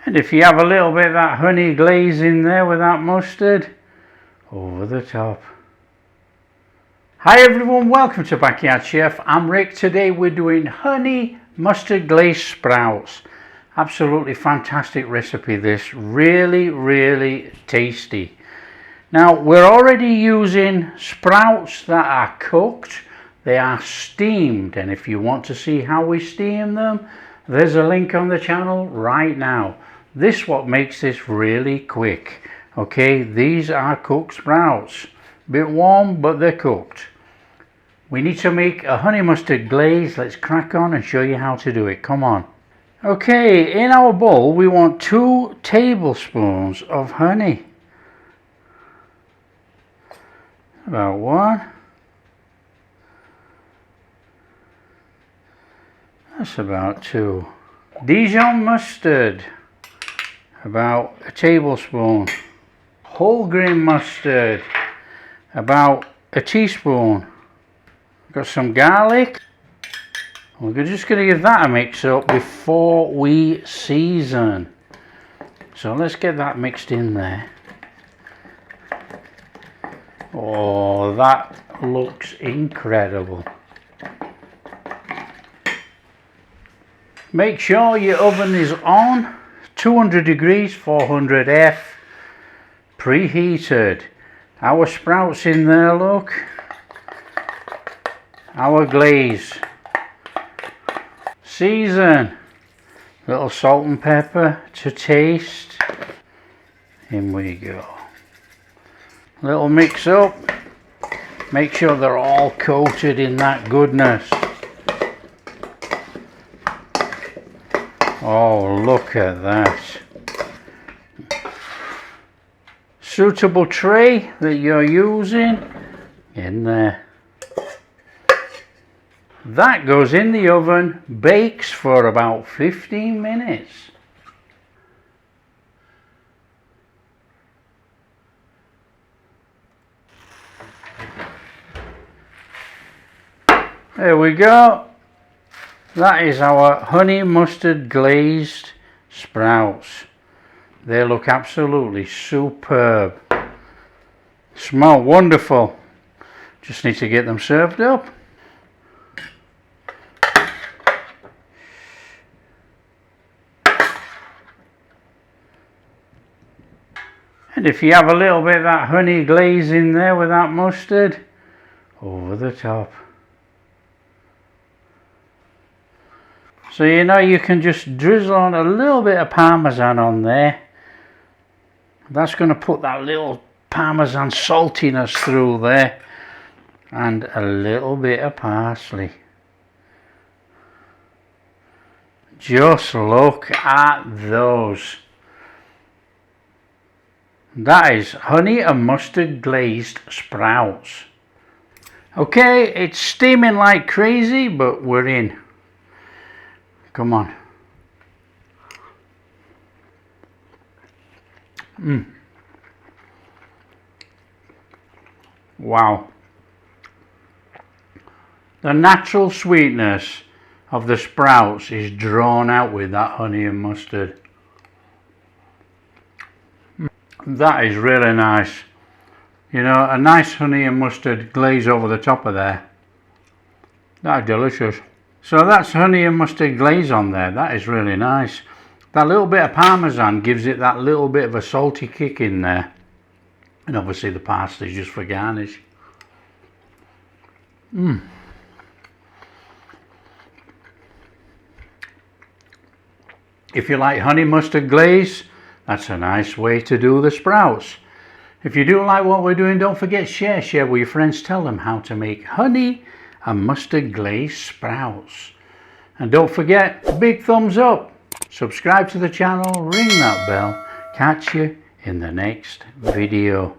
And if you have a little bit of that honey glaze in there with that mustard, over the top. Hi everyone, welcome to Backyard Chef. I'm Rick. Today we're doing honey mustard glazed sprouts. Absolutely fantastic recipe this. Really tasty. Now we're already using sprouts that are cooked. They are steamed, and if you want to see how we steam them, there's a link on the channel right now. This is what makes this really quick. Okay, these are cooked sprouts. Bit warm, but they're cooked. We need to make a honey mustard glaze. Let's crack on and show you how to do it. Come on. Okay, in our bowl we want 2 tablespoons of honey. About 1. That's about 2. Dijon mustard, about a tablespoon. Whole grain mustard, about a teaspoon. Got some garlic. We're just going to give that a mix up before we season. So let's get that mixed in there. Oh, that looks incredible. Make sure your oven is on, 200 degrees, 400 F, preheated. Our sprouts in there, look. Our glaze. Season. Little salt and pepper to taste. In we go. Little mix up. Make sure they're all coated in that goodness. Oh, look at that. Suitable tray that you're using in there. That goes in the oven, bakes for about 15 minutes. There we go. That is our honey mustard glazed sprouts. They look absolutely superb. Smell wonderful. Just need to get them served up. And if you have a little bit of that honey glaze in there with that mustard, over the top. So you know, you can just drizzle on a little bit of parmesan on there. That's going to put that little parmesan saltiness through there. And a little bit of parsley. Just look at those. That is honey and mustard glazed sprouts. Okay, it's steaming like crazy, but we're in. Come on. Wow. The natural sweetness of the sprouts is drawn out with that honey and mustard. That is really nice. You know, a nice honey and mustard glaze over the top of there. That is delicious. So that's honey and mustard glaze on there. That is really nice. That little bit of parmesan gives it that little bit of a salty kick in there. And obviously the parsley just for garnish. If you like honey mustard glaze, that's a nice way to do the sprouts. If you do like what we're doing, don't forget share with your friends. Tell them how to make honey and mustard glazed sprouts. And don't forget, big thumbs up, subscribe to the channel, ring that bell. Catch you in the next video.